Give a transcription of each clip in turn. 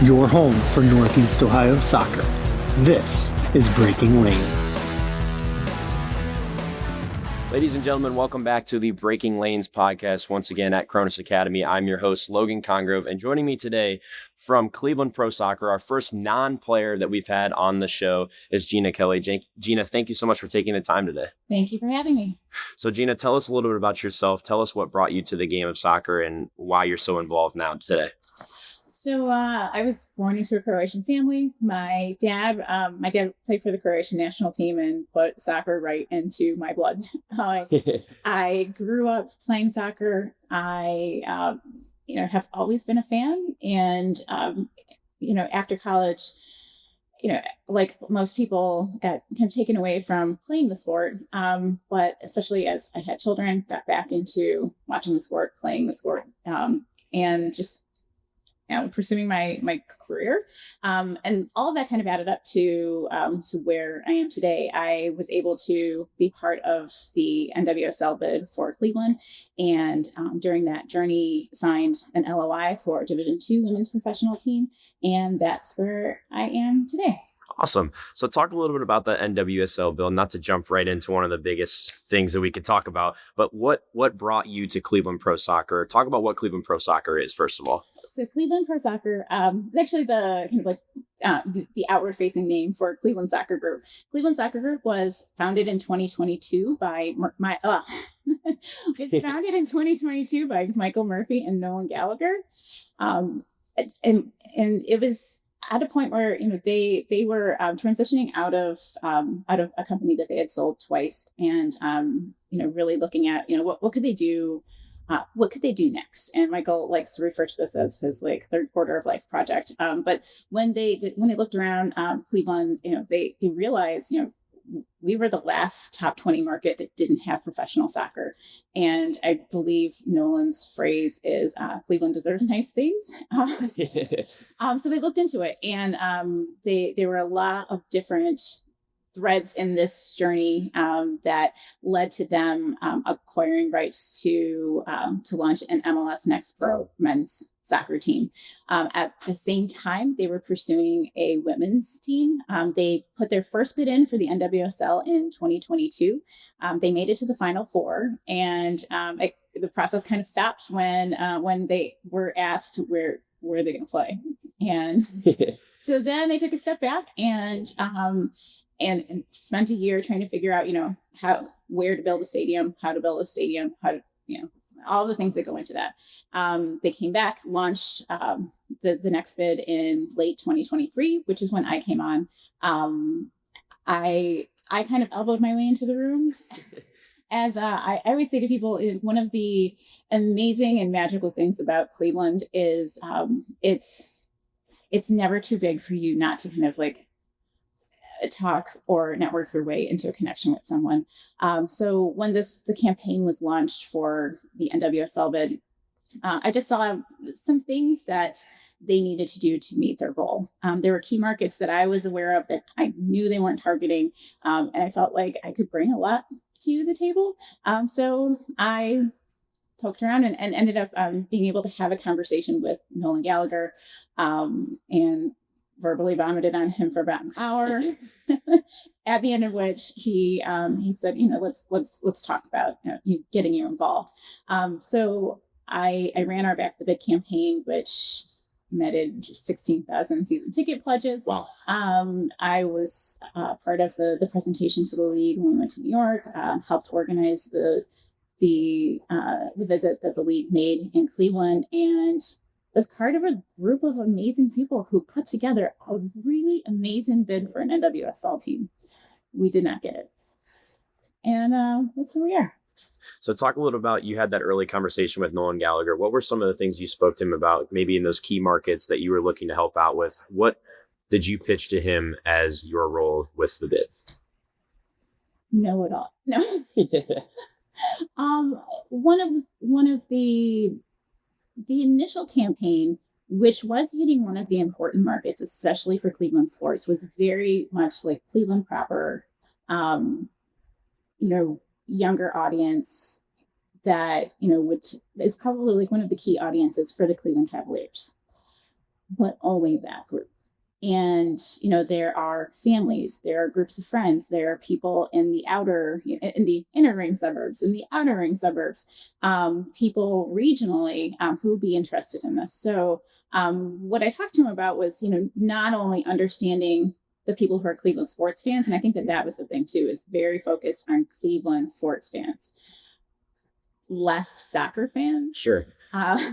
your home for Northeast Ohio soccer. This is Breaking Lanes. Ladies and gentlemen, welcome back to the Breaking Lanes podcast. Once again at Kronis Academy, I'm your host, Logan Congrove, and joining me today from Cleveland Pro Soccer, our first non-player that we've had on the show is Gina Kelly. Gina, thank you so much for taking the time today. Thank you for having me. So Gina, tell us a little bit about yourself. Tell us what brought you to the game of soccer and why you're so involved now today. So I was born into a Croatian family. My dad played for the Croatian national team and put soccer right into my blood. I grew up playing soccer. I have always been a fan. And, after college, like most people got kind of taken away from playing the sport. But especially as I had children, got back into watching the sport, playing the sport, and just pursuing my career. And all of that kind of added up to where I am today. I was able to be part of the NWSL bid for Cleveland. And during that journey, signed an LOI for Division II women's professional team. And that's where I am today. Awesome. So talk a little bit about the NWSL bill, not to jump right into one of the biggest things that we could talk about, but what brought you to Cleveland Pro Soccer? Talk about what Cleveland Pro Soccer is, first of all. So Cleveland Pro Soccer is actually the kind of like the outward-facing name for Cleveland Soccer Group. Cleveland Soccer Group was founded in 2022 by it's founded in 2022 by Michael Murphy and Nolan Gallagher, and it was at a point where they were transitioning out of a company that they had sold twice, and really looking at what could they do. What could they do next? And Michael likes to refer to this as his third quarter of life project. But when they looked around Cleveland, they realized, we were the last top 20 market that didn't have professional soccer. And I believe Nolan's phrase is Cleveland deserves nice things. So they looked into it, and there were a lot of different threads in this journey that led to them acquiring rights to launch an MLS Next Pro men's soccer team. At the same time, they were pursuing a women's team. They put their first bid in for the NWSL in 2022. They made it to the Final Four, and the process kind of stopped when they were asked where are they going to play. And so then they took a step back and spent a year trying to figure out, where to build a stadium, how to build a stadium, how to, all the things that go into that. They came back, launched the next bid in late 2023, which is when I came on. I kind of elbowed my way into the room. As I always say to people, one of the amazing and magical things about Cleveland is it's never too big for you not to kind of talk or network your way into a connection with someone. So when the campaign was launched for the NWSL bid, I just saw some things that they needed to do to meet their goal. There were key markets that I was aware of that I knew they weren't targeting, and I felt like I could bring a lot to the table. So I poked around and ended up being able to have a conversation with Nolan Gallagher, and verbally vomited on him for about an hour. At the end of which he said, let's talk about getting you involved. So I ran our Back the Bid campaign, which netted 16,000 season ticket pledges. Wow. I was part of the presentation to the league when we went to New York, helped organize the visit that the league made in Cleveland, and was part of a group of amazing people who put together a really amazing bid for an NWSL team. We did not get it. And that's where we are. So talk a little about, you had that early conversation with Nolan Gallagher. What were some of the things you spoke to him about, maybe in those key markets that you were looking to help out with? What did you pitch to him as your role with the bid? No at all. No. One of the initial campaign, which was hitting one of the important markets, especially for Cleveland sports, was very much like Cleveland proper, younger audience that, is probably like one of the key audiences for the Cleveland Cavaliers. but only that group. And, you know, there are families, there are groups of friends, there are people in the inner ring suburbs, in the outer ring suburbs, people regionally who would be interested in this. So what I talked to him about was, you know, not only understanding the people who are Cleveland sports fans, and I think that was the thing too, is very focused on Cleveland sports fans, less soccer fans. Sure.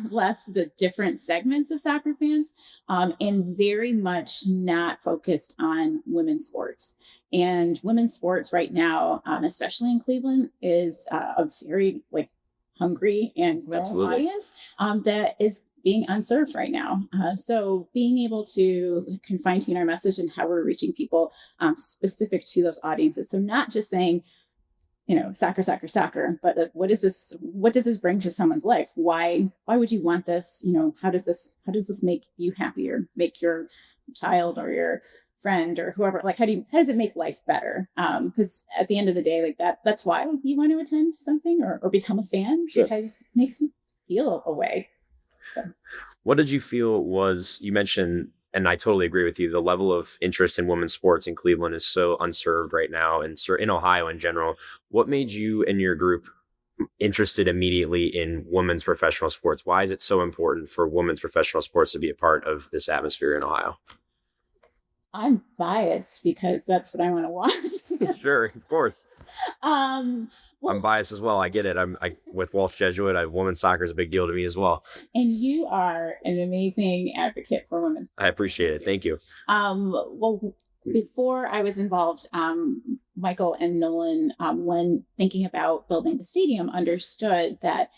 Less the different segments of soccer fans, and very much not focused on women's sports. And women's sports right now, especially in Cleveland, is a very like hungry and growing audience that is being unserved right now. So being able to fine tune our message and how we're reaching people specific to those audiences. So not just saying, you know, soccer, but what does this bring to someone's life? Why would you want this? You know, how does this make you happier, make your child or your friend or whoever, like, how does it make life better? Because at the end of the day, like that's why you want to attend something or become a fan, sure, because it makes you feel a way. So what did you feel was, you mentioned, and I totally agree with you, the level of interest in women's sports in Cleveland is so unserved right now, and in Ohio in general. What made you and your group interested immediately in women's professional sports? Why is it so important for women's professional sports to be a part of this atmosphere in Ohio? I'm biased because that's what I want to watch. Sure, of course. Well, I'm biased as well. I get it. I'm with Walsh Jesuit. Women's soccer is a big deal to me as well. And you are an amazing advocate for women's. I appreciate it. Thank you. Well, before I was involved, Michael and Nolan, when thinking about building the stadium, understood that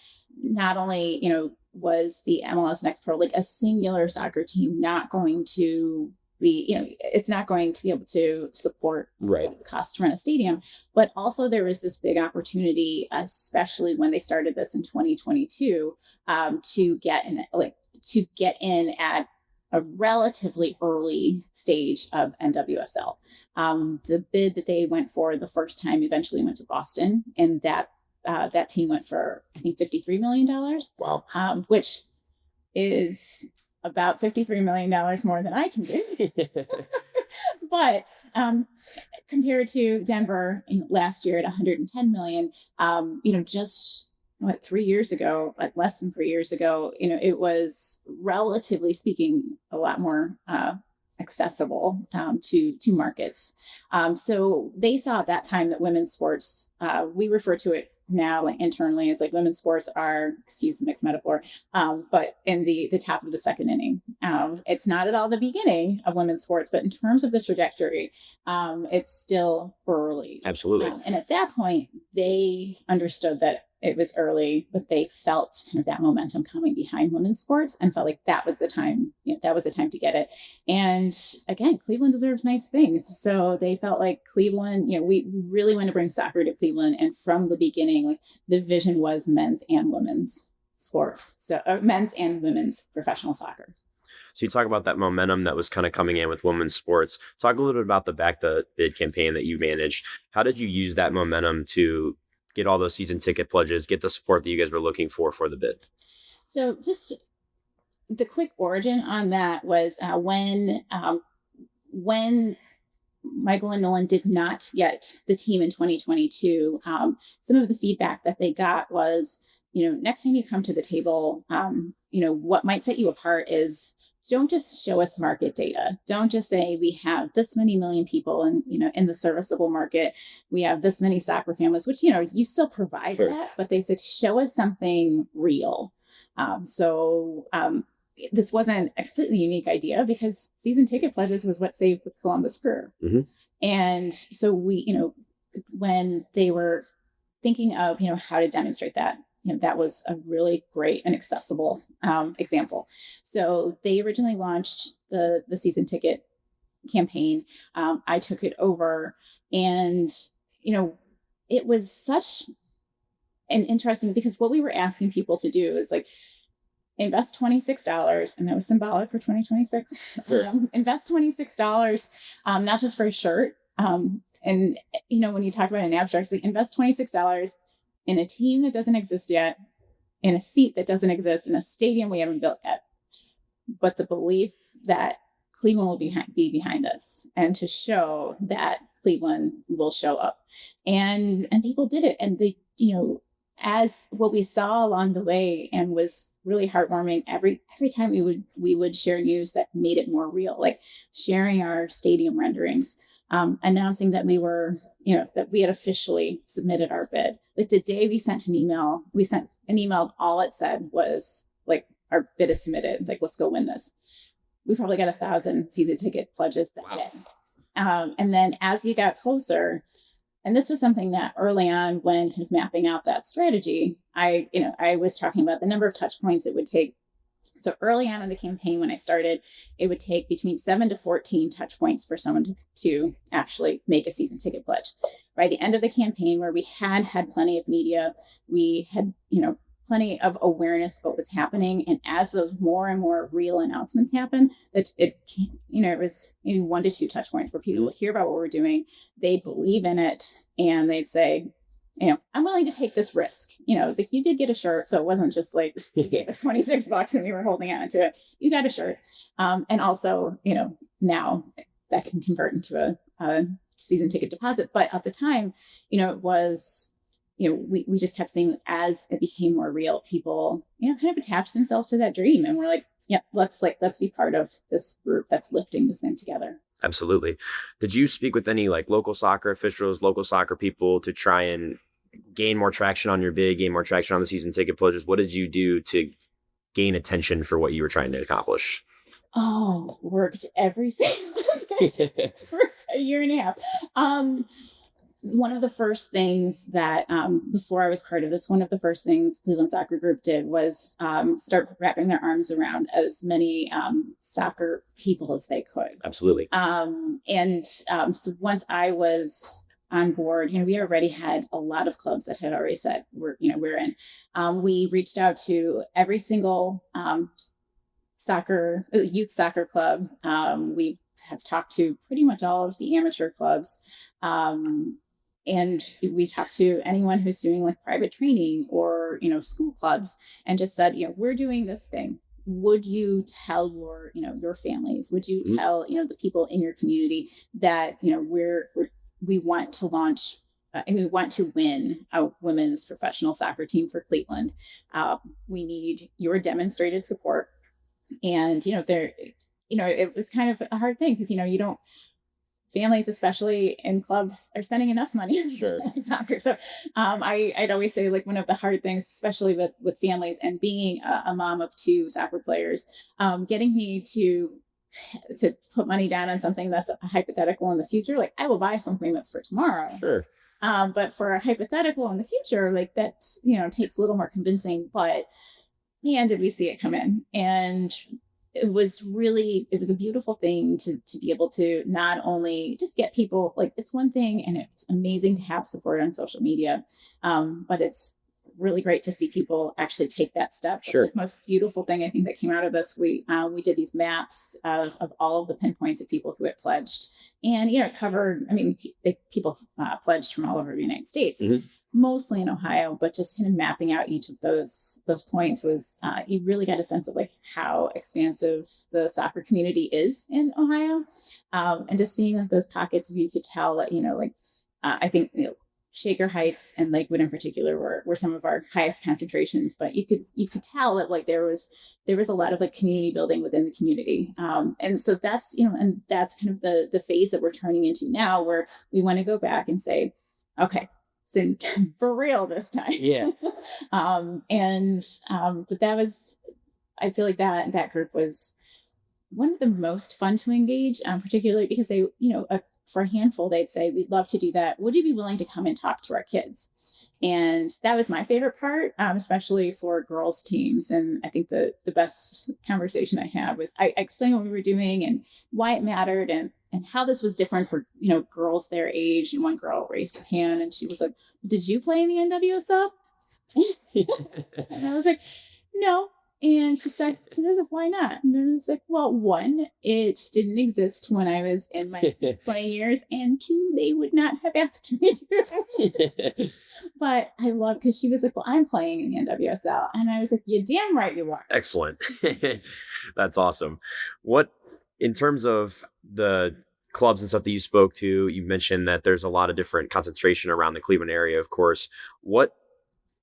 not only, you know, was the MLS Next Pro like a singular soccer team not going to be, you know, it's not going to be able to support the cost to run a stadium, but also there was this big opportunity, especially when they started this in 2022, to get in at a relatively early stage of NWSL. The bid that they went for the first time eventually went to Boston, and that team went for, I think, $53 million. Wow. Which is about $53 million more than I can do. But compared to Denver last year at $110 million, you know, just 3 years ago, like less than 3 years ago, you know, it was, relatively speaking, a lot more accessible to markets. So they saw at that time that women's sports, we refer to it now like internally as like women's sports are, excuse the mixed metaphor, but in the top of the second inning. It's not at all the beginning of women's sports, but in terms of the trajectory, it's still early. Absolutely. And at that point, they understood that it was early, but they felt that momentum coming behind women's sports and felt like that was the time, to get it. And again, Cleveland deserves nice things. So they felt like Cleveland, you know, we really want to bring soccer to Cleveland. And from the beginning, like the vision was men's and women's sports. So men's and women's professional soccer. So you talk about that momentum that was kind of coming in with women's sports. Talk a little bit about the Back the Bid campaign that you managed. How did you use that momentum to get all those season ticket pledges, get the support that you guys were looking for the bid? So just the quick origin on that was when Michael and Nolan did not get the team in 2022, some of the feedback that they got was, you know, next time you come to the table, you know, what might set you apart is, don't just show us market data. Don't just say we have this many million people and, you know, in the serviceable market, we have this many soccer families, which, you know, you still provide that, but they said, show us something real. This wasn't a completely unique idea because season ticket pledges was what saved the Columbus Crew. Mm-hmm. And so we, you know, when they were thinking of, you know, how to demonstrate that, you know, that was a really great and accessible example. So they originally launched the season ticket campaign. I took it over, and, you know, it was such an interesting, because what we were asking people to do is like, invest $26, and that was symbolic for 2026. Sure. Invest $26, not just for a shirt. And, you know, when you talk about an abstract, like invest $26 in a team that doesn't exist yet, in a seat that doesn't exist, in a stadium we haven't built yet. But the belief that Cleveland will be behind us, and to show that Cleveland will show up. And people did it. And they, as what we saw along the way, and was really heartwarming, every time we would share news that made it more real, like sharing our stadium renderings, announcing that we were, that we had officially submitted our bid. Like the day we sent an email, all it said was like, our bid is submitted, like, let's go win this. We probably got 1,000 season ticket pledges that day. And then as we got closer, and this was something that early on, when kind of mapping out that strategy, I was talking about the number of touch points it would take. So early on in the campaign, when I started, it would take between 7 to 14 touch points for someone to actually make a season ticket pledge. By the end of the campaign, where we had plenty of media, we had, plenty of awareness of what was happening. And as those more and more real announcements happen, that it was maybe 1 to 2 touch points where people would hear about what we're doing, they believe in it, and they'd say, I'm willing to take this risk. It was like, you did get a shirt. So it wasn't just like you gave us $26 and we were holding on to it. You got a shirt. And also, now that can convert into a season ticket deposit. But at the time, it was, we just kept seeing, as it became more real, people, kind of attached themselves to that dream. And we're like, yeah, let's be part of this group that's lifting this thing together. Absolutely. Did you speak with any like local soccer officials, local soccer people to try and gain more traction on your bid, gain more traction on the season ticket pledges? What did you do to gain attention for what you were trying to accomplish? Oh, worked every single day for a year and a half. One of the first things that, before I was part of this, one of the first things Cleveland Soccer Group did was start wrapping their arms around as many soccer people as they could. Absolutely. So once I was on board, we already had a lot of clubs that had already said we're in. We reached out to every single youth soccer club. We have talked to pretty much all of the amateur clubs. And we talked to anyone who's doing like private training or, school clubs, and just said, we're doing this thing. Would you tell your families? Would you tell, the people in your community that, we want to launch and we want to win a women's professional soccer team for Cleveland. We need your demonstrated support. And, it was kind of a hard thing because, families, especially in clubs, are spending enough money on soccer. So I'd always say, like, one of the hard things, especially with families and being a mom of 2 soccer players, getting me to put money down on something that's a hypothetical in the future. Like, I will buy something that's for tomorrow. Sure. But for a hypothetical in the future, like that, takes a little more convincing, but man, did we see it come in. And it was a beautiful thing to be able to not only just get people, like, it's one thing, and it's amazing to have support on social media. But it's really great to see people actually take that step. Sure. The most beautiful thing I think that came out of this, we did these maps of all of the pinpoints of people who had pledged, and it covered, people pledged from all over the United States, mostly in Ohio, but just kind of mapping out each of those points was, you really got a sense of like how expansive the soccer community is in Ohio, and just seeing those pockets, you could tell that, I think Shaker Heights and Lakewood in particular were some of our highest concentrations, but you could tell that like there was a lot of like community building within the community. And so that's, and that's kind of the phase that we're turning into now, where we want to go back and say, okay, so for real this time. Yeah. But that was, I feel like that group was one of the most fun to engage, particularly because they, for a handful, they'd say, we'd love to do that. Would you be willing to come and talk to our kids? And that was my favorite part, especially for girls teams. And I think the best conversation I had was I explained what we were doing and why it mattered and how this was different for, girls their age. And one girl raised her hand and she was like, did you play in the NWSL? And I was like, no, And she said, why not? And I was like, well, one, it didn't exist when I was in my 20 years. And two, they would not have asked me to. But I love, because she was like, well, I'm playing in the NWSL. And I was like, you're damn right you are. Excellent. That's awesome. What, in terms of the clubs and stuff that you spoke to, you mentioned that there's a lot of different concentration around the Cleveland area, of course. What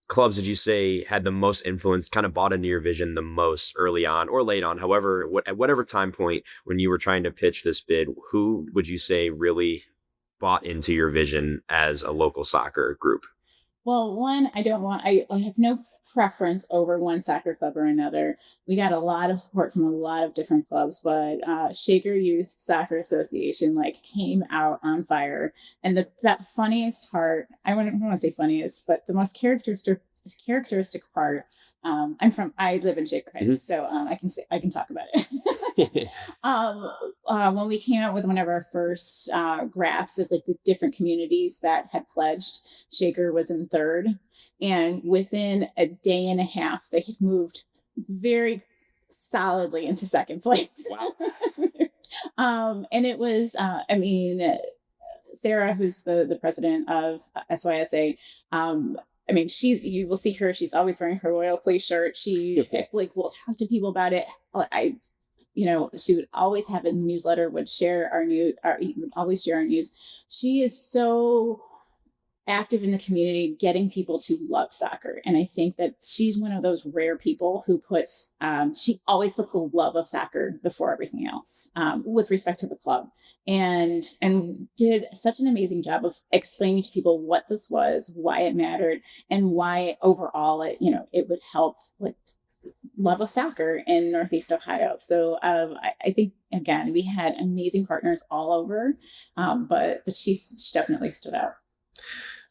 clubs did you say had the most influence, kind of bought into your vision the most early on or late on, however, at whatever time point when you were trying to pitch this bid, who would you say really bought into your vision as a local soccer group? Well, one, I have no preference over one soccer club or another. We got a lot of support from a lot of different clubs, but Shaker Youth Soccer Association came out on fire. And that funniest part, I wouldn't want to say funniest, but the most characteristic part. I live in Shaker Heights, so I can talk about it. When we came out with one of our first graphs of the different communities that had pledged, Shaker was in third, and within a day and a half, they had moved very solidly into second place. Wow. And it was, Sarah, who's the president of SYSA. You will see her. She's always wearing her Royal Police shirt. She will talk to people about it. She would always have a newsletter, would always share our news. She is so active in the community, getting people to love soccer. And I think that she's one of those rare people who she always puts the love of soccer before everything else, with respect to the club, and did such an amazing job of explaining to people what this was, why it mattered, and why overall it would help love of soccer in Northeast Ohio. So I think, again, we had amazing partners all over, but she definitely stood out.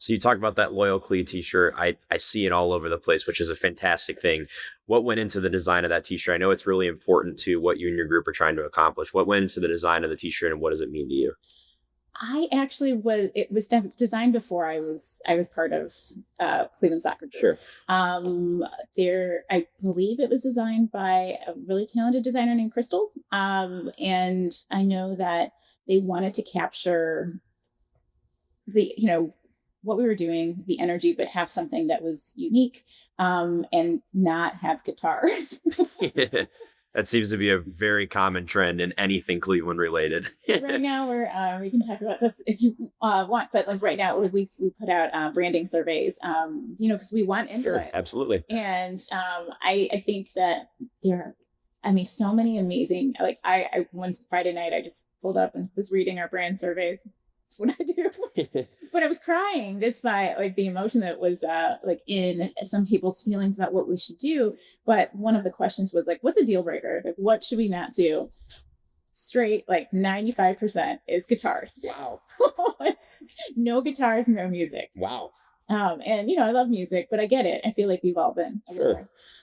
So you talk about that Loyal Clee t-shirt. I see it all over the place, which is a fantastic thing. What went into the design of that t-shirt? I know it's really important to what you and your group are trying to accomplish. What went into the design of the t-shirt, and what does it mean to you? It was designed before I was part of Cleveland Soccer Group. Sure. I believe it was designed by a really talented designer named Crystal. And I know that they wanted to capture what we were doing, the energy, but have something that was unique, and not have guitars. That seems to be a very common trend in anything Cleveland related. Right now, we can talk about this if you want, but right now we put out branding surveys, because we want input. Sure, absolutely. And I think that there are, so many amazing. I one Friday night I just pulled up and was reading our brand surveys. That's what I do. But I was crying just by the emotion that was in some people's feelings about what we should do. But one of the questions was what's a deal breaker? What should we not do? Straight 95% is guitars. Wow. No guitars, no music. Wow. And I love music, but I get it. I feel like we've all been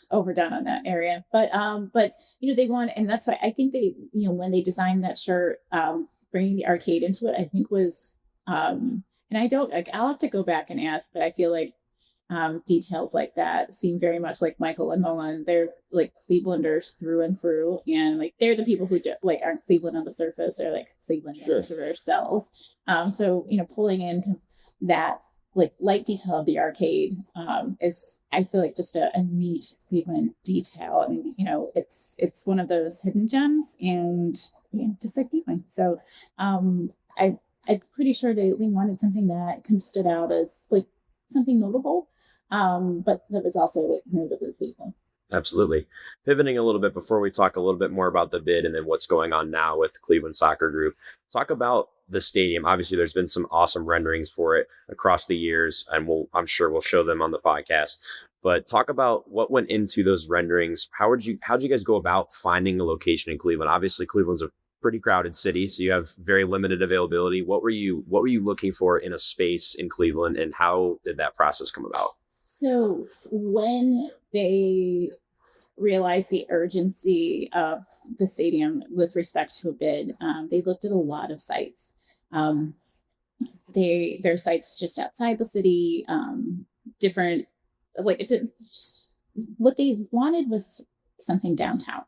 overdone on that area. But they want, and that's why I think they, when they designed that shirt, bringing the arcade into it, I think was, and I'll have to go back and ask, but I feel like details like that seem very much like Michael and Nolan. They're Clevelanders through and through, and they're the people who aren't Cleveland on the surface. They're Cleveland into their cells. So pulling in that light detail of the arcade is, I feel just a neat Cleveland detail, and it's one of those hidden gems, and just like Cleveland. So I'm pretty sure they wanted something that kind of stood out as something notable, but that was also notably Cleveland. Absolutely. Pivoting a little bit before we talk a little bit more about the bid and then what's going on now with Cleveland Soccer Group, talk about the stadium. Obviously, there's been some awesome renderings for it across the years, and I'm sure we'll show them on the podcast. But talk about what went into those renderings. How'd you guys go about finding a location in Cleveland? Obviously, Cleveland's a pretty crowded city, so you have very limited availability. What were you looking for in a space in Cleveland, and how did that process come about? So when they realized the urgency of the stadium with respect to a bid, they looked at a lot of sites. Their sites just outside the city, different, what they wanted was something downtown.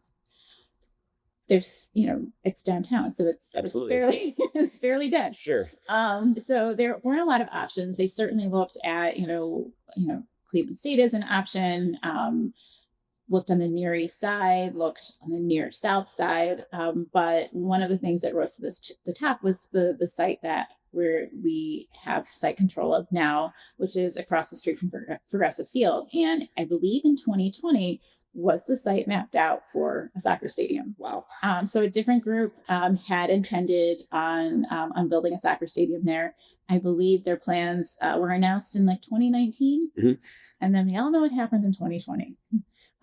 There's, it's downtown, so it's fairly it's fairly dense. Sure. So there weren't a lot of options. They certainly looked at, Cleveland State as an option. Looked on the near east side, looked on the near south side. But one of the things that rose to the top was the site that where we have site control of now, which is across the street from Progressive Field. And I believe in 2020 was the site mapped out for a soccer stadium. Wow. So a different group had intended on building a soccer stadium there. I believe their plans were announced in like 2019. Mm-hmm. And then we all know what happened in 2020.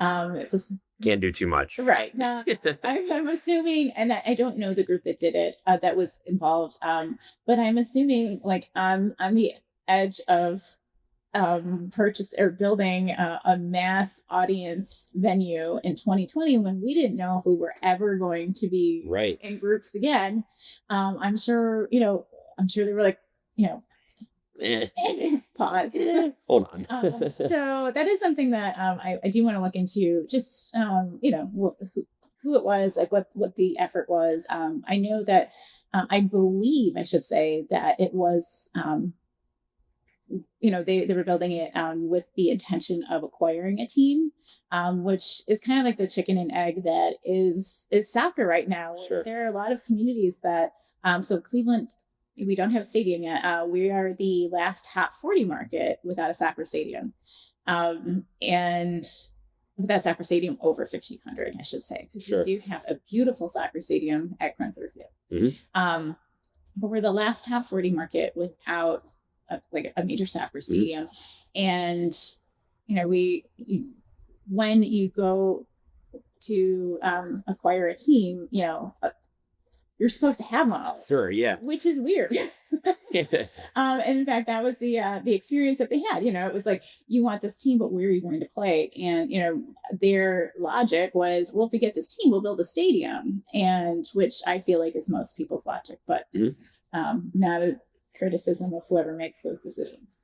It was can't do too much. Right. I'm assuming, and I don't know the group that did it, that was involved. But I'm assuming like on the edge of purchase or building a mass audience venue in 2020 when we didn't know if we were ever going to be in groups again. I'm sure they were like, pause. Hold on. So that is something that I do want to look into, just who it was, like what the effort was. I know that I believe I should say that it was they were building it with the intention of acquiring a team, which is kind of like the chicken and egg that is soccer right now. Sure. There are a lot of communities that so Cleveland, we don't have a stadium yet. We are the last top 40 market without a soccer stadium. And without a soccer stadium over 1,500, I should say, because we do have a beautiful soccer stadium at Groen. Mm-hmm. But we're the last top 40 market without a major soccer stadium. And, when you go to acquire a team, you're supposed to have one. Sure, yeah. Which is weird. And in fact, that was the experience that they had. It was like, you want this team, but where are you going to play? And, their logic was, well, if we get this team, we'll build a stadium. And which I feel like is most people's logic, but not a criticism of whoever makes those decisions.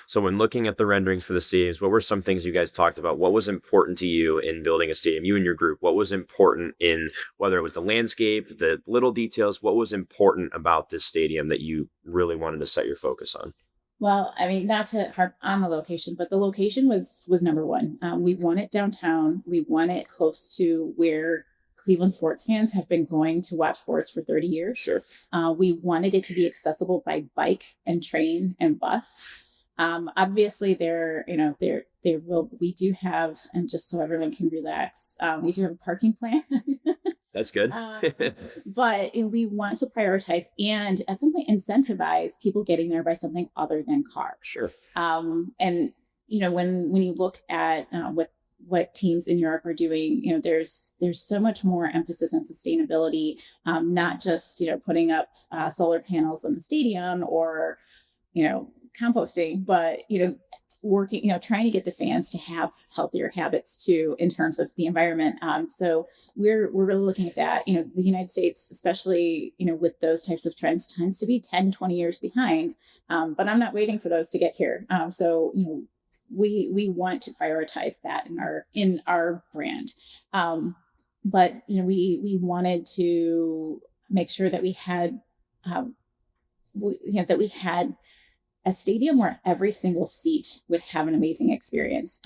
So when looking at the renderings for the stadiums, what were some things you guys talked about? What was important to you in building a stadium, you and your group? What was important in whether it was the landscape, the little details? What was important about this stadium that you really wanted to set your focus on? Well, I mean, not to harp on the location, but the location was number one. We want it downtown. We want it close to where Cleveland sports fans have been going to watch sports for 30 years. Sure. We wanted it to be accessible by bike and train and bus. Obviously we do have, and just so everyone can relax, we do have a parking plan. That's good. But we want to prioritize and at some point incentivize people getting there by something other than cars. Sure. And when you look at what teams in Europe are doing, there's so much more emphasis on sustainability, not just putting up solar panels in the stadium or composting, but working, trying to get the fans to have healthier habits too in terms of the environment. So we're really looking at that. The United States, especially with those types of trends, tends to be 10, 20 years behind. But I'm not waiting for those to get here. So we want to prioritize that in our brand. But we wanted to make sure that we had a stadium where every single seat would have an amazing experience.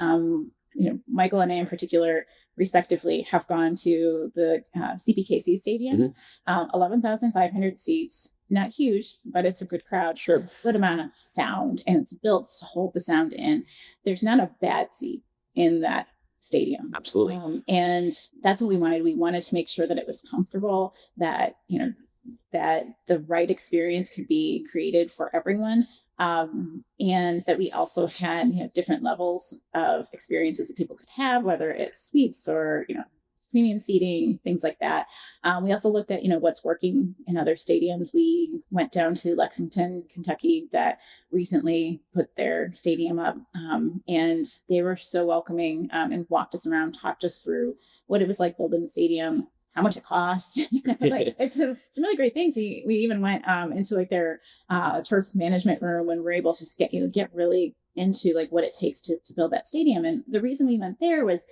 Michael and I in particular, respectively, have gone to the CPKC Stadium, 11,500 seats. Not huge, but it's a good crowd. Sure. It's a good amount of sound, and it's built to hold the sound in. There's not a bad seat in that stadium. Absolutely. And that's what we wanted. We wanted to make sure that it was comfortable, that that the right experience could be created for everyone. And that we also had different levels of experiences that people could have, whether it's suites or premium seating, things like that. We also looked at what's working in other stadiums. We went down to Lexington, Kentucky, that recently put their stadium up, and they were so welcoming and walked us around, talked us through what it was like building the stadium, how much it cost. It's some really great things. We even went into like their turf management room when we're able to just get really into like what it takes to build that stadium. And the reason we went there was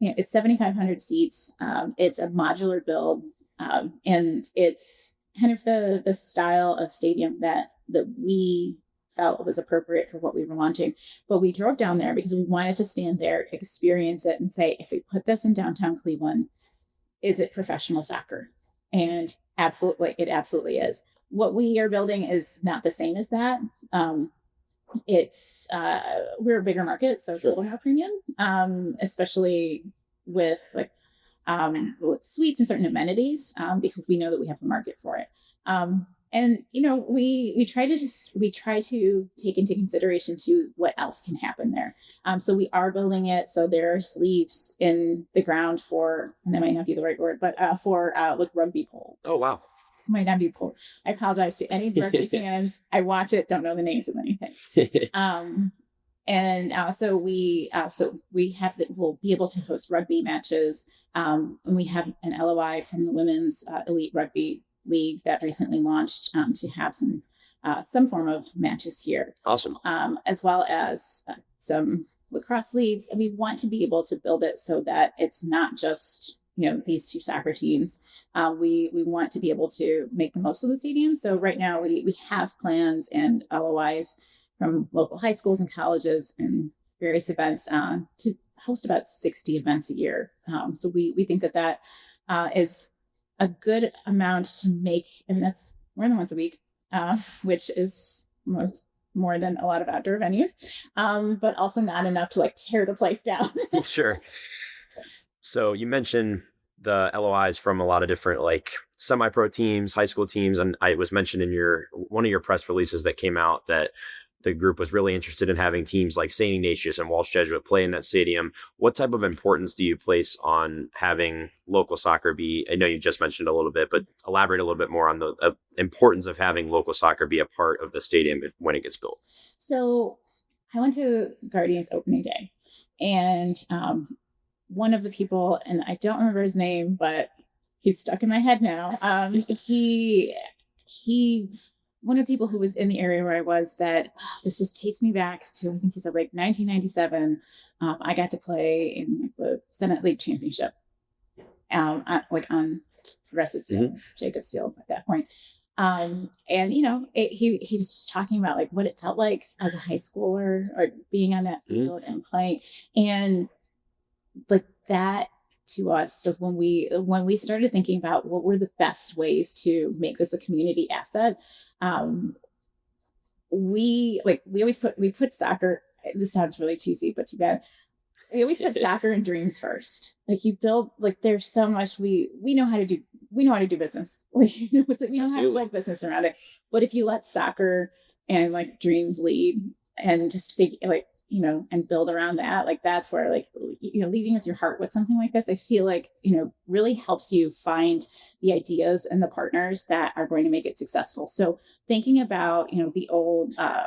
it's 7,500 seats. It's a modular build, and it's kind of the style of stadium that we felt was appropriate for what we were launching. But we drove down there because we wanted to stand there, experience it, and say, if we put this in downtown Cleveland, is it professional soccer? And absolutely, it absolutely is. What we are building is not the same as that. It's we're a bigger market, so Sure. a little more premium, especially with with suites and certain amenities, because we know that we have a market for it. And we try to take into consideration to what else can happen there. So we are building it so there are sleeves in the ground for, and that might not be the right word, but for like rugby pole. Oh, wow. Might not be pole. I apologize to any rugby fans. I watch it, don't know the names of anything. So we'll be able to host rugby matches. And we have an LOI from the Women's Elite Rugby League that recently launched to have some form of matches here. Awesome. As well as some lacrosse leagues. And we want to be able to build it so that it's not just these two soccer teams. We want to be able to make the most of the stadium. So right now we have plans and LOIs from local high schools and colleges and various events to host about 60 events a year. So we think that is a good amount to make. I mean, that's more than once a week, which is more than a lot of outdoor venues, but also not enough to tear the place down. Sure. So you mentioned the LOIs from a lot of different semi-pro teams, high school teams, and it was mentioned in one of your press releases that came out that the group was really interested in having teams like St. Ignatius and Walsh Jesuit play in that stadium. What type of importance do you place on having local soccer be? I know you just mentioned a little bit, but elaborate a little bit more on the importance of having local soccer be a part of the stadium when it gets built. So I went to Guardians opening day, and one of the people, and I don't remember his name, but he's stuck in my head now. He one of the people who was in the area where I was said, this just takes me back to, I think he said 1997. I got to play in the Senate League Championship, on Progressive Field, Jacobs Field at that point. And he was just talking about what it felt like as a high schooler or being on that field and playing, and that to us. So when we started thinking about what were the best ways to make this a community asset, we put soccer. This sounds really cheesy, but too bad. We always put soccer and dreams first. You build, there's so much we know how to do. We know how to do business. We know how to build business around it. But if you let soccer and dreams lead and just figure and build around that, that's where leading with your heart with something like this, I feel really helps you find the ideas and the partners that are going to make it successful. So thinking about the old I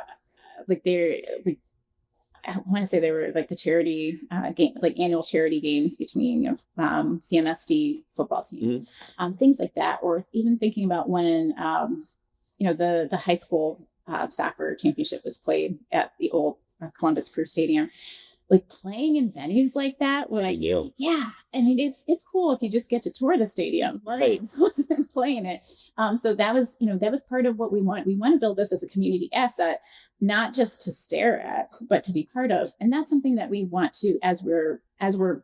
want to say they were the charity game, annual charity games between CMSD football teams, things like that, or even thinking about when the high school soccer championship was played at the old Columbus Crew Stadium. Playing in venues like that, yeah, I mean it's cool if you just get to tour the stadium, right? And play in it. So that was part of what we want. We want to build this as a community asset, not just to stare at, but to be part of. And that's something that we want to, as we're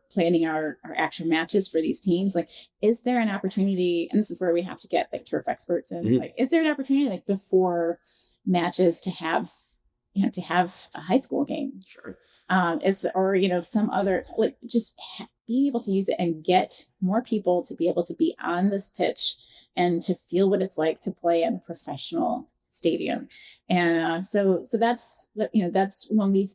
planning our actual matches for these teams. Is there an opportunity? And this is where we have to get turf experts in. Is there an opportunity before matches to have a high school game? Sure. Some other being able to use it and get more people to be able to be on this pitch and to feel what it's like to play in a professional stadium. And so that's when we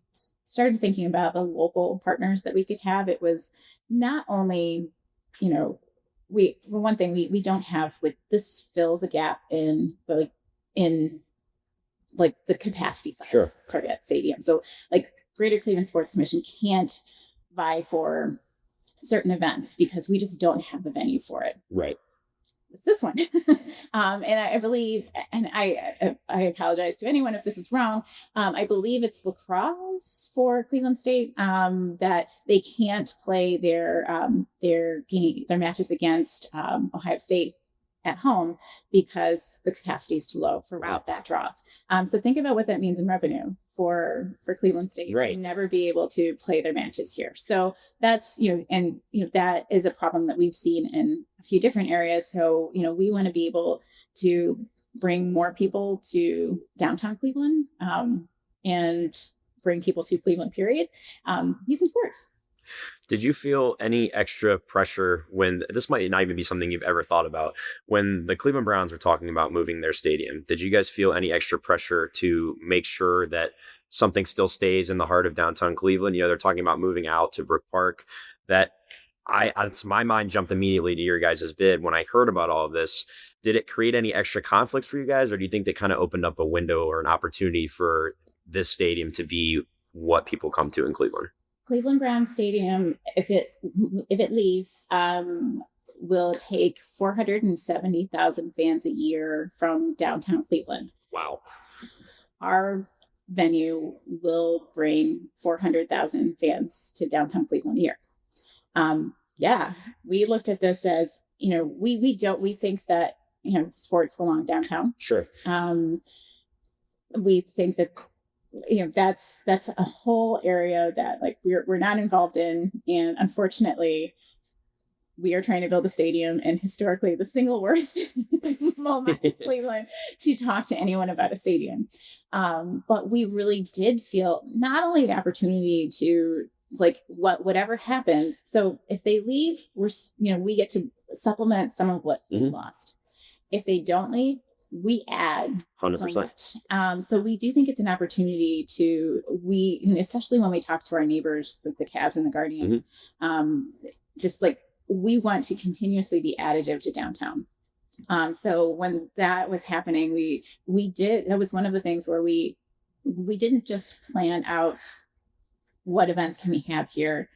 started thinking about the local partners that we could have. It was not only, we don't have, this fills a gap in the capacity side for that stadium. So Greater Cleveland Sports Commission can't vie for certain events because we just don't have the venue for it. Right. it's this one. And I believe, and I apologize to anyone if this is wrong. I believe it's lacrosse for Cleveland State, that they can't play their matches against Ohio State at home because the capacity is too low for route that draws. So think about what that means in revenue for Cleveland State to never be able to play their matches here. So that's, that is a problem that we've seen in a few different areas. So, we want to be able to bring more people to downtown Cleveland, and bring people to Cleveland, period, using sports. Did you feel any extra pressure when, this might not even be something you've ever thought about, when the Cleveland Browns were talking about moving their stadium? Did you guys feel any extra pressure to make sure that something still stays in the heart of downtown Cleveland? They're talking about moving out to Brook Park. My mind jumped immediately to your guys' bid. When I heard about all of this, did it create any extra conflicts for you guys? Or do you think they kind of opened up a window or an opportunity for this stadium to be what people come to in Cleveland? Cleveland Browns Stadium, if it leaves, will take 470,000 fans a year from downtown Cleveland. Wow. Our venue will bring 400,000 fans to downtown Cleveland a year. We looked at this as, we think that, sports belong downtown. Sure. We think that, that's a whole area that we're not involved in. And unfortunately, we are trying to build a stadium, and historically the single worst moment in Cleveland to talk to anyone about a stadium. But we really did feel not only the opportunity to whatever happens. So if they leave, we get to supplement some of what's lost. If they don't leave, we add 100%. So we do think it's an opportunity especially when we talk to our neighbors, the Cavs and the Guardians, we want to continuously be additive to downtown. So when that was happening, that was one of the things where we didn't just plan out what events can we have here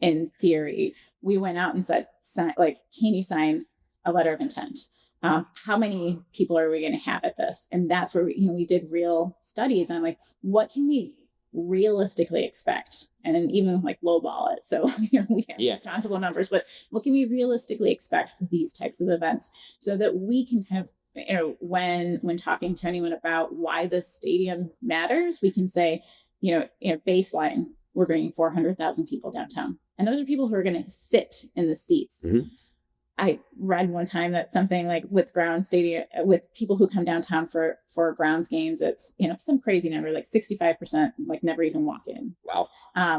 in theory. We went out and said, can you sign a letter of intent? How many people are we going to have at this? And that's where we did real studies on what can we realistically expect, and then even lowball it. So we have responsible numbers, but what can we realistically expect for these types of events, so that we can have, when talking to anyone about why this stadium matters, we can say, baseline, we're bringing 400,000 people downtown, and those are people who are going to sit in the seats. I read one time that something with Ground Stadium, with people who come downtown for Grounds games, it's, some crazy number, 65%, never even walk in. Wow.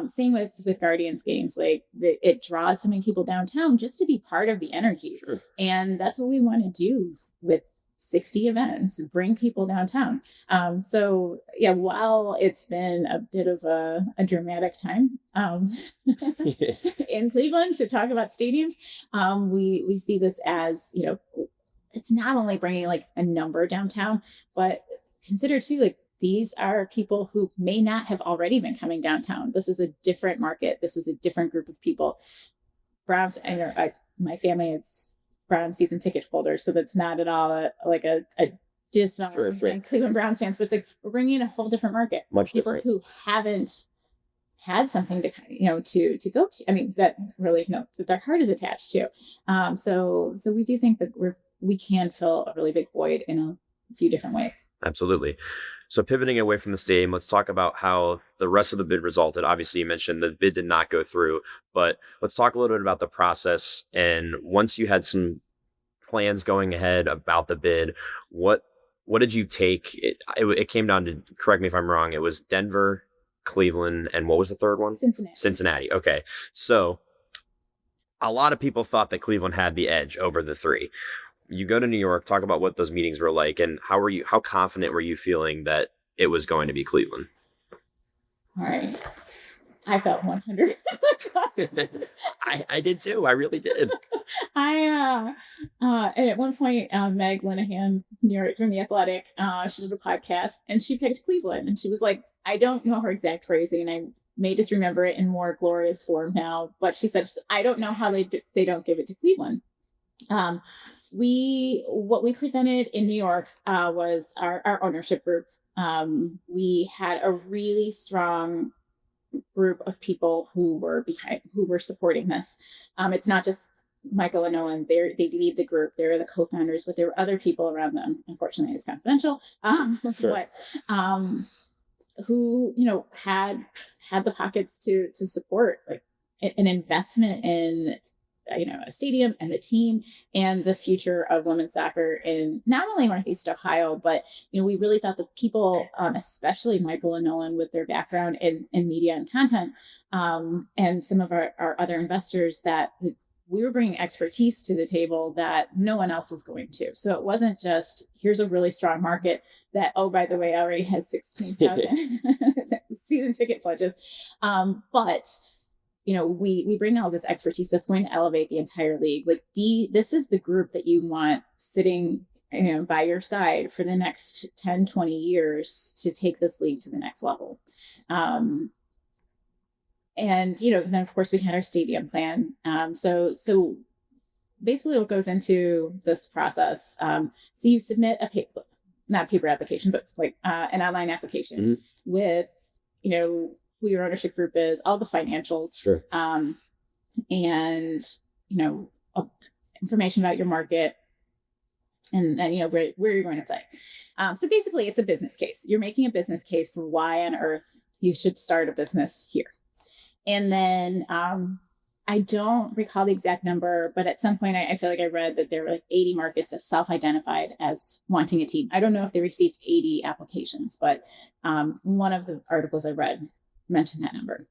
Same with Guardians games, it draws so many people downtown just to be part of the energy. Sure. And that's what we want to do with 60 events, bring people downtown. While it's been a bit of a dramatic time in Cleveland to talk about stadiums, we see this as, it's not only bringing a number downtown, but consider too, these are people who may not have already been coming downtown. This is a different market. This is a different group of people. Browns, my family, it's Brown season ticket holders, so that's not at all a diss on Cleveland Browns fans, but it's we're bringing in a whole different market, much people different, who haven't had something to to go to. I mean, that really that their heart is attached to. So we do think that we can fill a really big void in a few different ways. Absolutely. So pivoting away from the stadium, let's talk about how the rest of the bid resulted. Obviously, you mentioned the bid did not go through, but let's talk a little bit about the process. And once you had some plans going ahead about the bid, what did you take? It came down to, correct me if I'm wrong, it was Denver, Cleveland, and what was the third one? Cincinnati. Okay. So a lot of people thought that Cleveland had the edge over the three. You go to New York, talk about what those meetings were like, and how confident were you feeling that it was going to be Cleveland? All right. I felt 100%. I did too. I really did. And at one point, Meg Linehan from The Athletic, she did a podcast and she picked Cleveland, and she was like, I don't know her exact phrasing, and I may just remember it in more glorious form now, but she said, I don't know how they don't give it to Cleveland. What we presented in New York was our ownership group. We had a really strong group of people who were supporting this. It's not just Michael and Owen. They lead the group. They're the co-founders, but there were other people around them. Unfortunately, it's confidential. Sure. But who had the pockets to support like an investment in a stadium and the team and the future of women's soccer in not only Northeast Ohio, but we really thought the people, especially Michael and Nolan, with their background in media and content, and some of our other investors, that we were bringing expertise to the table that no one else was going to. So it wasn't just, here's a really strong market that, oh, by the way, already has 16,000 season ticket pledges, but we bring all this expertise that's going to elevate the entire league. Like this is the group that you want sitting, by your side for the next 10, 20 years to take this league to the next level. And, then of course we had our stadium plan. So basically what goes into this process. So you submit not paper application, but like an online application with, who your ownership group is, all the financials, sure. And information about your market, and then where you're going to play. So basically, it's a business case. You're making a business case for why on earth you should start a business here. And then I don't recall the exact number, but at some point I feel like I read that there were like 80 markets that self-identified as wanting a team. I don't know if they received 80 applications, but one of the articles I read mentioned that number.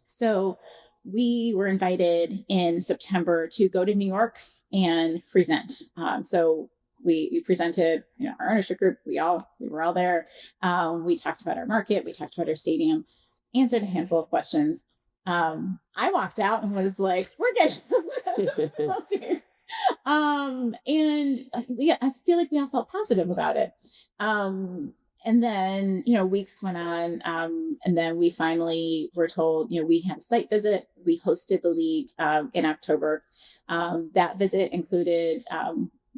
So we were invited in September to go to New York and present. So we presented, our ownership group. We were all there. We talked about our market. We talked about our stadium. Answered a handful of questions. I walked out and was like, "We're getting something." And I feel like we all felt positive about it. And then, weeks went on, and then we finally were told, we had a site visit. We hosted the league in October. That visit included,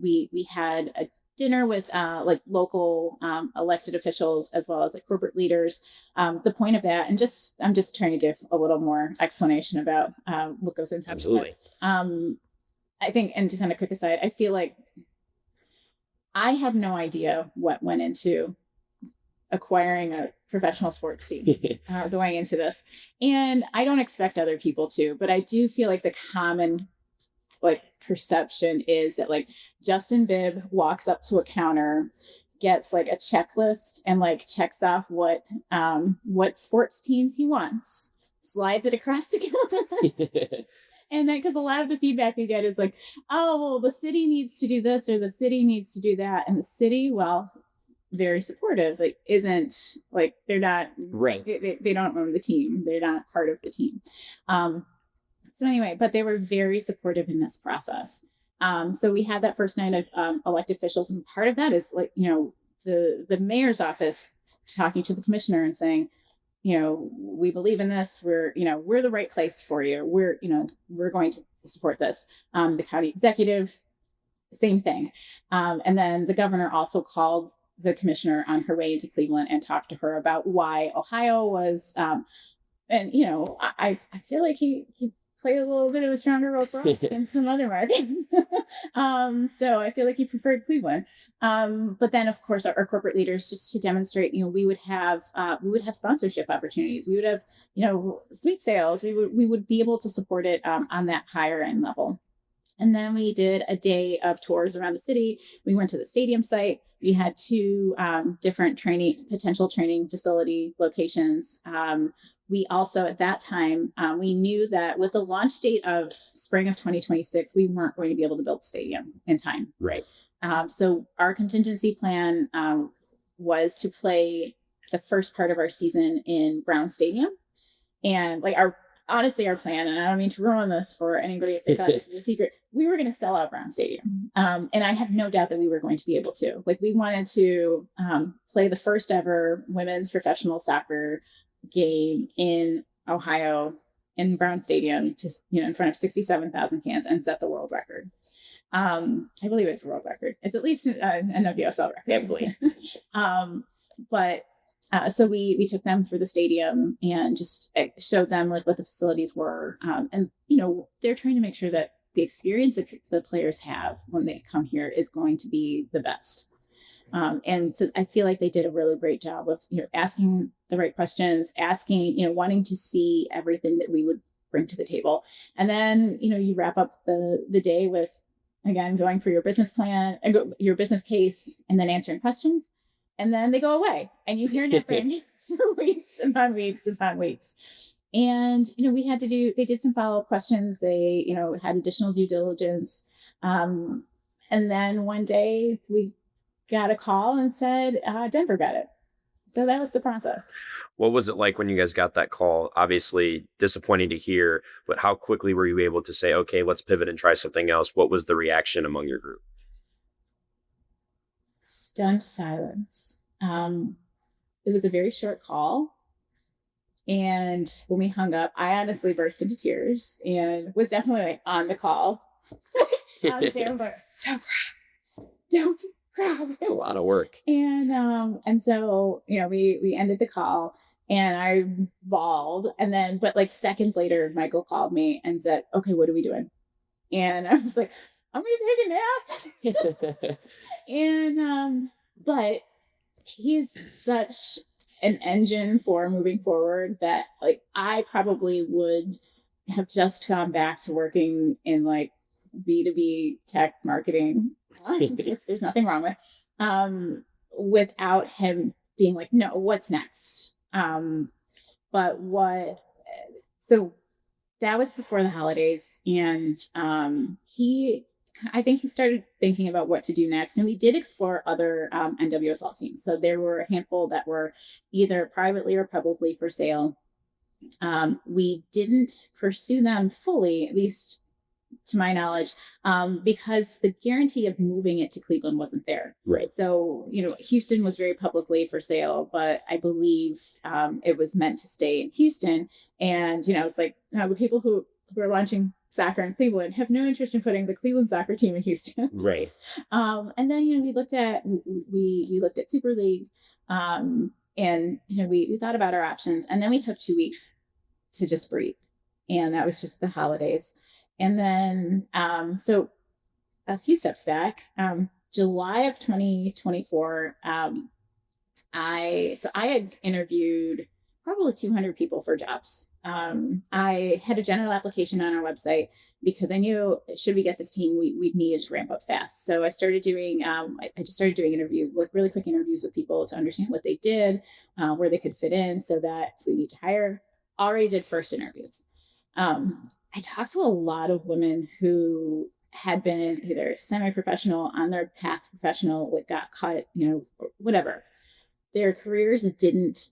we had a dinner with like local elected officials as well as like corporate leaders. The point of that, and I'm just trying to give a little more explanation about what goes into Absolutely. it. I think, and just on a quick aside, I feel like I have no idea what went into acquiring a professional sports team going into this. And I don't expect other people to, but I do feel like the common like perception is that like Justin Bibb walks up to a counter, gets like a checklist and like checks off what sports teams he wants, slides it across the counter. And then, because a lot of the feedback we get is like, oh, well, the city needs to do this or the city needs to do that. And the city, well, very supportive, like isn't like, they're not right. They don't own the team. They're not part of the team. So anyway, but they were very supportive in this process. So we had that first night of elected officials. And part of that is like, the mayor's office talking to the commissioner and saying, we believe in this. We're the right place for you. We're going to support this. The county executive, same thing. And then the governor also called the commissioner on her way into Cleveland and talked to her about why Ohio was, and I feel like he played a little bit of a stronger role for us than some other markets. So I feel like he preferred Cleveland. But then of course our corporate leaders, just to demonstrate, we would have sponsorship opportunities. We would have, suite sales. We would be able to support it on that higher end level. And then we did a day of tours around the city. We went to the stadium site. We had two different potential training facility locations. We also, at that time, we knew that with the launch date of spring of 2026, we weren't going to be able to build the stadium in time. Right. So our contingency plan was to play the first part of our season in Brown Stadium. And like our plan, and I don't mean to ruin this for anybody if they thought this was a secret, we were going to sell out Brown Stadium. And I have no doubt that we were going to be able to. Like, we wanted to play the first ever women's professional soccer game in Ohio in Brown Stadium to, in front of 67,000 fans and set the world record. I believe it's a world record. It's at least an NWSL record, I believe. So we took them through the stadium and just showed them like what the facilities were. And, they're trying to make sure that the experience that the players have when they come here is going to be the best. And so I feel like they did a really great job of, asking the right questions, wanting to see everything that we would bring to the table. And then, you wrap up the day with, again, going for your business plan, your business case, and then answering questions. And then they go away and you hear nothing for weeks upon weeks upon weeks. And, they did some follow-up questions. They, had additional due diligence. And then one day we got a call and said, Denver got it. So that was the process. What was it like when you guys got that call? Obviously disappointing to hear, but how quickly were you able to say, okay, let's pivot and try something else? What was the reaction among your group? Stunned silence. It was a very short call. And when we hung up, I honestly burst into tears and was definitely like on the call. Honestly, I'm like, don't cry. It's a lot of work. And so, we ended the call and I bawled. And then, but like seconds later, Michael called me and said, okay, what are we doing? And I was like, I'm going to take a nap. But he's such an engine for moving forward that like I probably would have just gone back to working in like B2B tech marketing. There's nothing wrong with without him being like, no, what's next? So that was before the holidays, and I think he started thinking about what to do next. And we did explore other NWSL teams. So there were a handful that were either privately or publicly for sale. We didn't pursue them fully, at least to my knowledge, because the guarantee of moving it to Cleveland wasn't there. Right. So, Houston was very publicly for sale, but I believe it was meant to stay in Houston. And, it's like the people who are launching soccer in Cleveland have no interest in putting the Cleveland soccer team in Houston. Right. And then, we looked at Super League, and, we thought about our options, and then we took 2 weeks to just breathe. And that was just the holidays. And then, so a few steps back, July of 2024, I had interviewed probably 200 people for jobs. I had a general application on our website because I knew, should we get this team, we needed to ramp up fast. So I started doing, I just started doing really quick interviews with people to understand what they did, where they could fit in, so that if we need to hire, already did first interviews. I talked to a lot of women who had been either semi-professional, on their path to professional, like got cut, whatever. Their careers didn't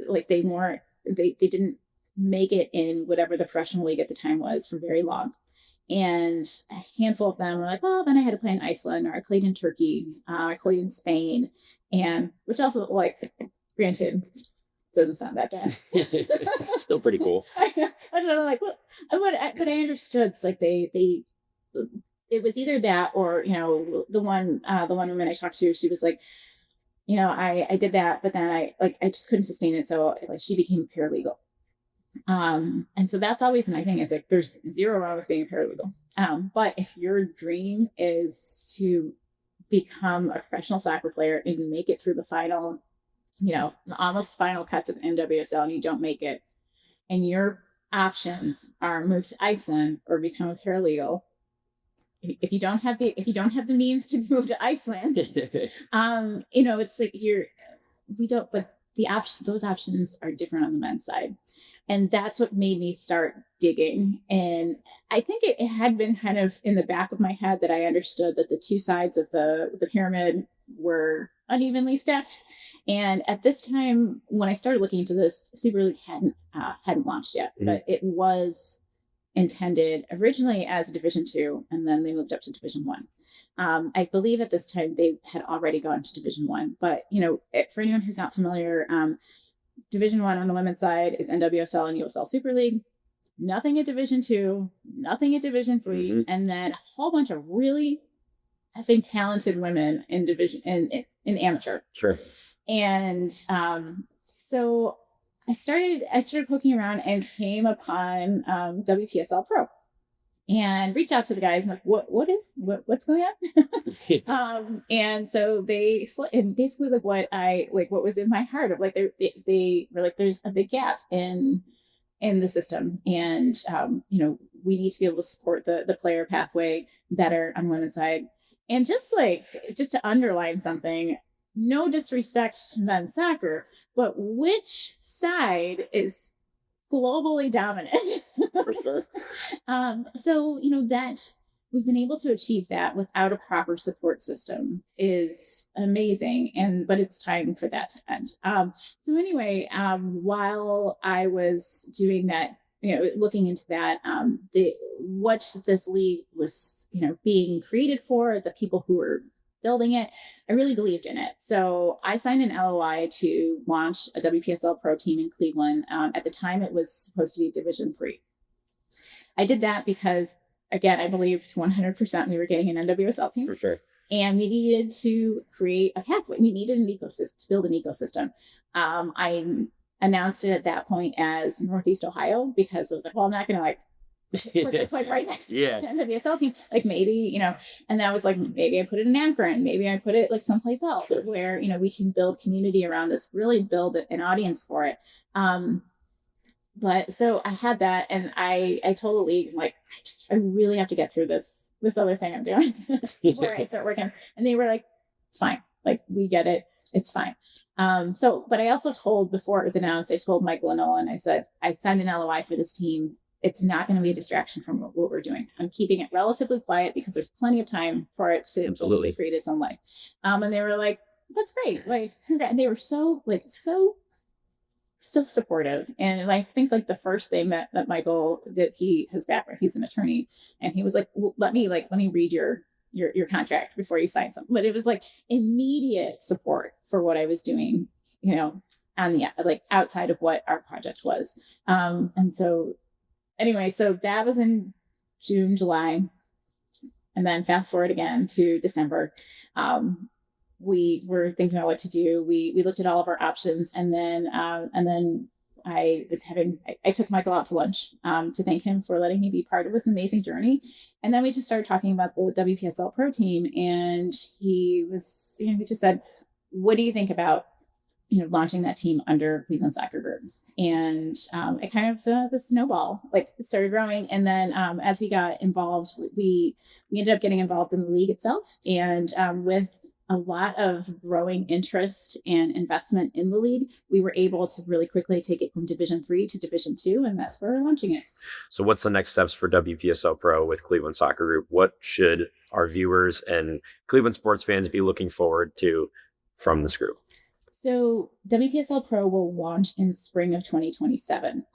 they didn't make it in whatever the professional league at the time was for very long. And a handful of them were like, well, then I had to play in Iceland, or I played in Turkey, I played in Spain, and which also, like, granted, doesn't sound that bad. Still pretty cool. I was like, well, but I understood. It's like it was either that or, the one woman I talked to, she was like, I did that, but then I just couldn't sustain it. So she became paralegal. And so that's always my thing. It's like, there's zero wrong with being a paralegal. But if your dream is to become a professional soccer player and you make it through the final, almost final cuts of NWSL, and you don't make it, and your options are move to Iceland or become a paralegal. If you don't have the means to move to Iceland, it's like but those options are different on the men's side. And that's what made me start digging. And I think it had been kind of in the back of my head that I understood that the two sides of the pyramid were unevenly stacked. And at this time, when I started looking into this, Super League hadn't launched yet, but it was intended originally as Division 2, and then they moved up to Division 1. I believe at this time they had already gone to Division 1, but for anyone who's not familiar, Division 1 on the women's side is NWSL and USL Super League. nothing at Division 2, nothing at Division 3, and then a whole bunch of really, I think, talented women in division in amateur. Sure. And so I started poking around and came upon WPSL Pro and reached out to the guys and like, what's going on? And so they and basically like what was in my heart of like they were like, there's a big gap in the system, and we need to be able to support the player pathway better on women's side. And just to underline something, no disrespect to men's soccer, but which side is globally dominant? For sure. So, that we've been able to achieve that without a proper support system is amazing. But it's time for that to end. So anyway, while I was doing that, looking into that, what this league was, being created for, the people who were building it, I really believed in it. So I signed an LOI to launch a WPSL Pro team in Cleveland. At the time, it was supposed to be Division 3. I did that because, again, I believed 100% we were getting an NWSL team. For sure. And we needed to create a pathway. We needed an ecosystem, to build an ecosystem. I announced it at that point as Northeast Ohio because I was like, well, I'm not going to put this right next to the NWSL team. Like maybe, and that was like, maybe I put it in Akron, maybe I put it like someplace else where, we can build community around this, really build an audience for it. But so I had that, and I told the league, like, I really have to get through this other thing I'm doing before I start working. And they were like, it's fine. Like, we get it. It's fine. But I also told, before it was announced, I told Michael and Nolan, I said, I signed an LOI for this team. It's not going to be a distraction from what we're doing. I'm keeping it relatively quiet because there's plenty of time for it to create its own life. And they were like, that's great. Like, and they were so supportive. And I think like the first thing that Michael did, his background, he's an attorney, and he was like, well, let me read your contract before you sign something. But it was like immediate support for what I was doing, on the outside of what our project was. And so anyway, so that was in June, July, and then fast forward again to December. We were thinking about what to do. We looked at all of our options, and then I took Michael out to lunch to thank him for letting me be part of this amazing journey. And then we just started talking about the WPSL Pro team, and he just said, what do you think about, launching that team under Cleveland Soccer Group? And it kind of, the snowball started growing. And then as we got involved, we ended up getting involved in the league itself. And with a lot of growing interest and investment in the league, we were able to really quickly take it from Division 3 to Division 2, and that's where we're launching it. So what's the next steps for WPSL Pro with Cleveland Soccer Group? What should our viewers and Cleveland sports fans be looking forward to from this group? So WPSL Pro will launch in spring of 2027.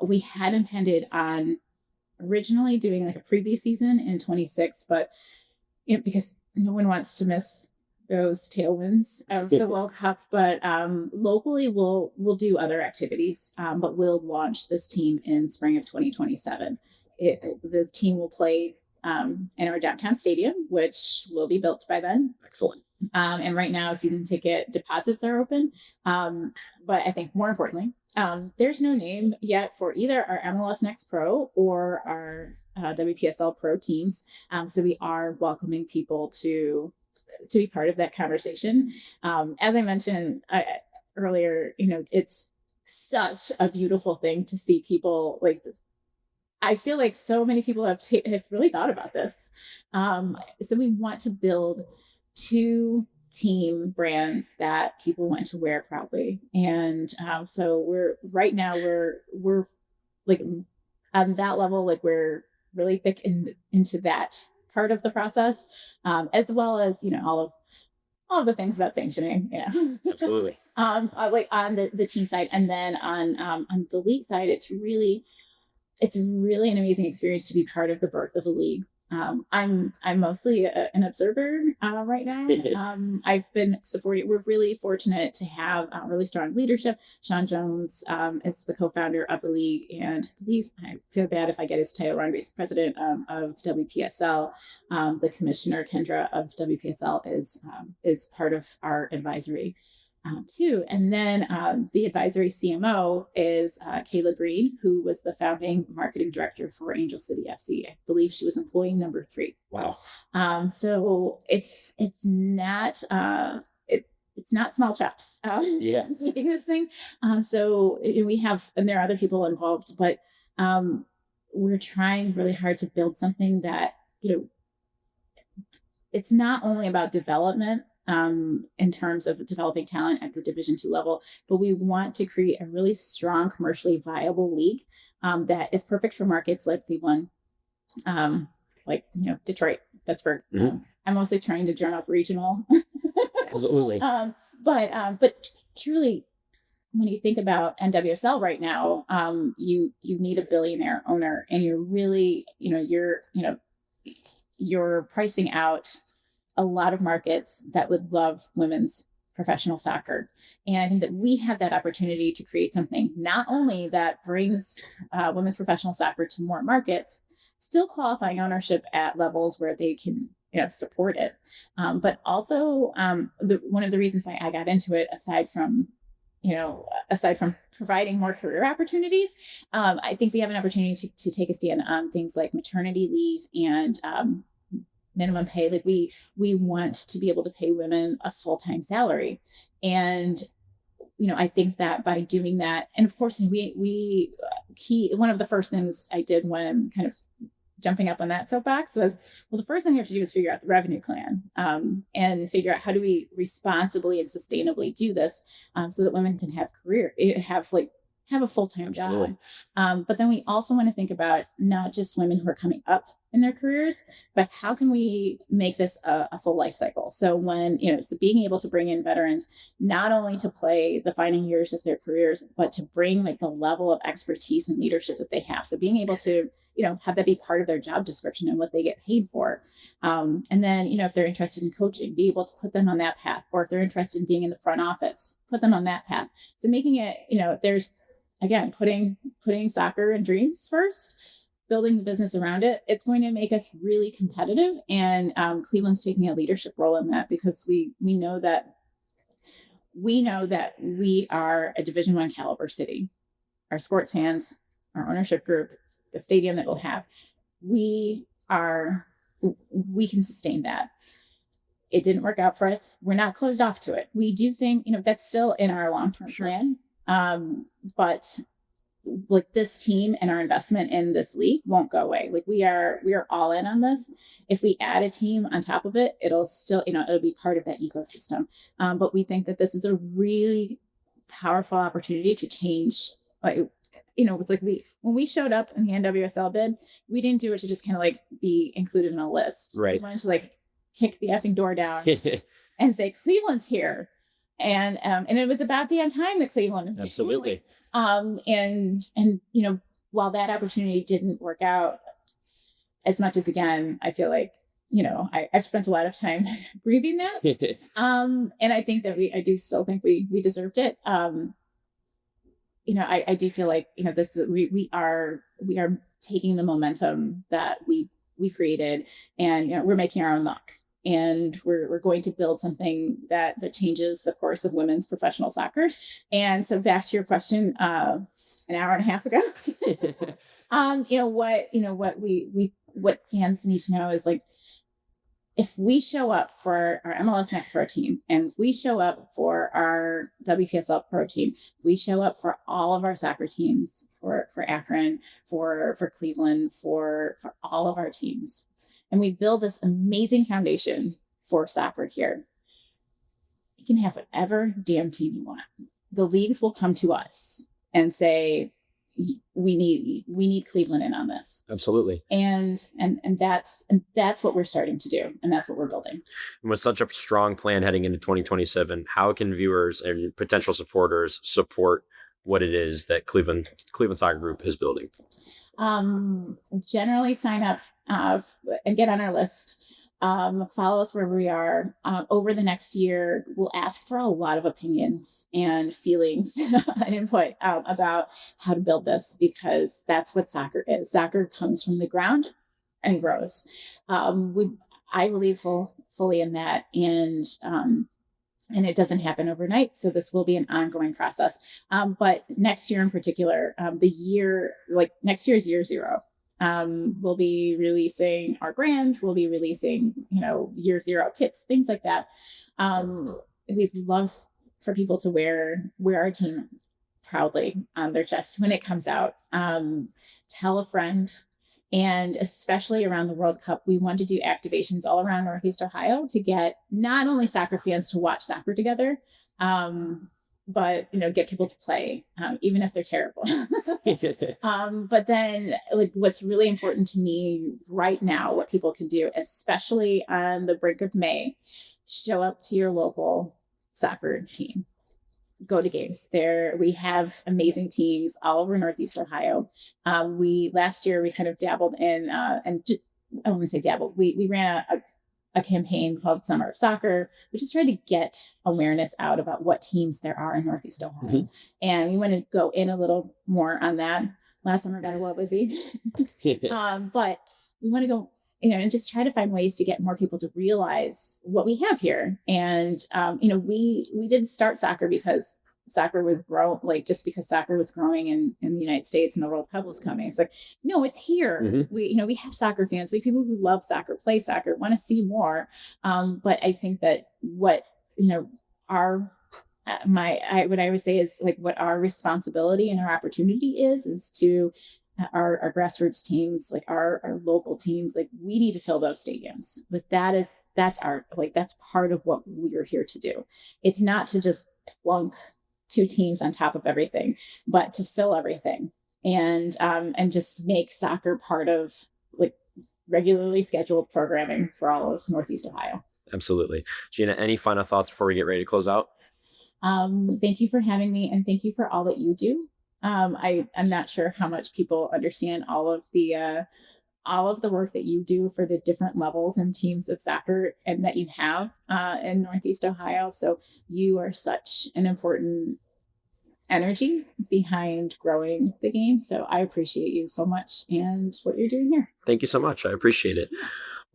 We had intended on originally doing like a preview season in 26, but because no one wants to miss those tailwinds of the World Cup, but locally we'll do other activities, but we'll launch this team in spring of 2027. The team will play in our downtown stadium, which will be built by then. Excellent. And right now season ticket deposits are open. But I think more importantly, there's no name yet for either our MLS Next Pro or our WPSL Pro teams. So we are welcoming people to be part of that conversation. As I mentioned earlier, it's such a beautiful thing to see people like this. I feel like so many people have really thought about this. So we want to build 2 team brands that people want to wear proudly. And so we're like on that level, like we're really thick into that part of the process, as well as, all of the things about sanctioning, Absolutely. Like on the team side. And then on the league side, it's really an amazing experience to be part of the birth of a league. I'm mostly an observer right now. I've been supporting. We're really fortunate to have really strong leadership. Sean Jones is the co-founder of the league, and I believe, I feel bad if I get his title wrong, but he's president of WPSL. The commissioner Kendra of WPSL is part of our advisory too. And then the advisory CMO is Kayla Green, who was the founding marketing director for Angel City FC. I believe she was employee number 3. Wow. So it's not it's not small chops. Leading this thing. So we have, and there are other people involved, but we're trying really hard to build something that, it's not only about development in terms of developing talent at the Division II level, but we want to create a really strong, commercially viable league that is perfect for markets like Cleveland, Detroit, Pittsburgh. Mm-hmm. I'm mostly trying to drum up regional. Absolutely. But truly, when you think about NWSL right now, you need a billionaire owner, and you're really, you're pricing out a lot of markets that would love women's professional soccer. And I think that we have that opportunity to create something not only that brings women's professional soccer to more markets, still qualifying ownership at levels where they can support it. But also one of the reasons why I got into it, aside from providing more career opportunities, I think we have an opportunity to take a stand on things like maternity leave and minimum pay. Like we want to be able to pay women a full-time salary. And, I think that by doing that, and of course, one of the first things I did when kind of jumping up on that soapbox was, well, the first thing we have to do is figure out the revenue plan and figure out how do we responsibly and sustainably do this so that women can have a full-time job. But then we also want to think about not just women who are coming up in their careers, but how can we make this a full life cycle? So when, so being able to bring in veterans, not only to play the final years of their careers, but to bring the level of expertise and leadership that they have. So being able to, have that be part of their job description and what they get paid for. And then, if they're interested in coaching, be able to put them on that path, or if they're interested in being in the front office, put them on that path. So making it, there's, again, putting soccer and dreams first, building the business around it. It's going to make us really competitive. And Cleveland's taking a leadership role in that, because we know that we are a Division I caliber city. Our sports fans, our ownership group, the stadium that we'll have, we can sustain that. It didn't work out for us. We're not closed off to it. We do think, that's still in our long-term plan. But this team and our investment in this league won't go away. We are all in on this. If we add a team on top of it, it'll still, it'll be part of that ecosystem. But we think that this is a really powerful opportunity to change. It's when we showed up in the NWSL bid, we didn't do it to just kind of be included in a list. Right. We wanted to kick the effing door down and say, Cleveland's here. And it was about damn time that Cleveland. Absolutely. And while that opportunity didn't work out as much as, again, I feel like, I've spent a lot of time grieving that. And I think that I do still think we deserved it. I do feel like, we are taking the momentum that we created, and, we're making our own luck. And we're going to build something that changes the course of women's professional soccer. And so back to your question, an hour and a half ago, what fans need to know is if we show up for our MLS Next Pro team, and we show up for our WPSL Pro team, we show up for all of our soccer teams, for Akron, for Cleveland, for all of our teams, and we build this amazing foundation for soccer here, you can have whatever damn team you want. The leagues will come to us and say, we need Cleveland in on this. Absolutely. And that's what we're starting to do, and that's what we're building. And with such a strong plan heading into 2027, how can viewers and potential supporters support what it is that Cleveland Soccer Group is building? Generally sign up and get on our list. Follow us wherever we are. Over the next year, we'll ask for a lot of opinions and feelings and input about how to build this, because that's what soccer is. Soccer comes from the ground and grows. I believe fully in that, and it doesn't happen overnight. So this will be an ongoing process. But next year in particular, next year is year zero. We'll be releasing our brand. We'll be releasing, year zero kits, things like that. We'd love for people to wear our team proudly on their chest when it comes out. Tell a friend. And especially around the World Cup, we want to do activations all around Northeast Ohio to get not only soccer fans to watch soccer together, but get people to play, even if they're terrible. But then, what's really important to me right now, what people can do, especially on the brink of May, show up to your local soccer team. Go to games. We have amazing teams all over Northeast Ohio. Last year we kind of dabbled in, I wouldn't say dabbled. We ran a campaign called Summer of Soccer, which is trying to get awareness out about what teams there are in Northeast Ohio. Mm-hmm. And we want to go in a little more on that. Last summer got a little busy. But we want to go, and just try to find ways to get more people to realize what we have here. And, we didn't start soccer because soccer was just because soccer was growing in the United States and the World Cup was coming. It's like, no, it's here. Mm-hmm. We have soccer fans. We have people who love soccer, play soccer, want to see more. But I think that what I would say is what our responsibility and our opportunity is to our grassroots teams, our local teams, we need to fill those stadiums. But that's part of what we're here to do. It's not to just plunk two teams on top of everything, but to fill everything and just make soccer part of regularly scheduled programming for all of Northeast Ohio. Absolutely. Gina, any final thoughts before we get ready to close out? Thank you for having me, and thank you for all that you do. I'm not sure how much people understand all of the work that you do for the different levels and teams of soccer and that you have in Northeast Ohio. So you are such an important energy behind growing the game. So I appreciate you so much and what you're doing here. Thank you so much. I appreciate it.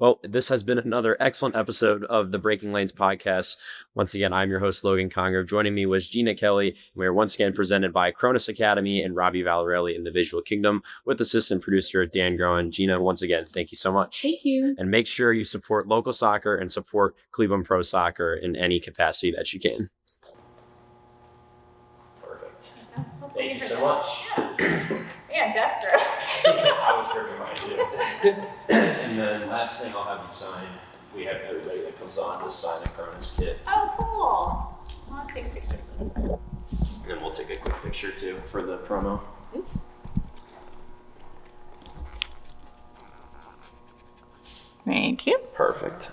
Well, this has been another excellent episode of the Breaking Lanes podcast. Once again, I'm your host, Logan Congrove. Joining me was Gina Kelly. We are once again presented by Kronis Academy and Robby Vallarelli in the Visual Kingdom with assistant producer Dan Groen. Gina, once again, thank you so much. Thank you. And make sure you support local soccer and support Cleveland Pro Soccer in any capacity that you can. Perfect. Thank you so much. Yeah, Death Grove. I was working mine too. And then last thing I'll have you sign. We have everybody that comes on to sign a Kronis kit. Oh, cool. I'll take a picture. And then we'll take a quick picture too for the promo. Oops. Thank you. Perfect.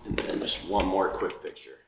And then just one more quick picture.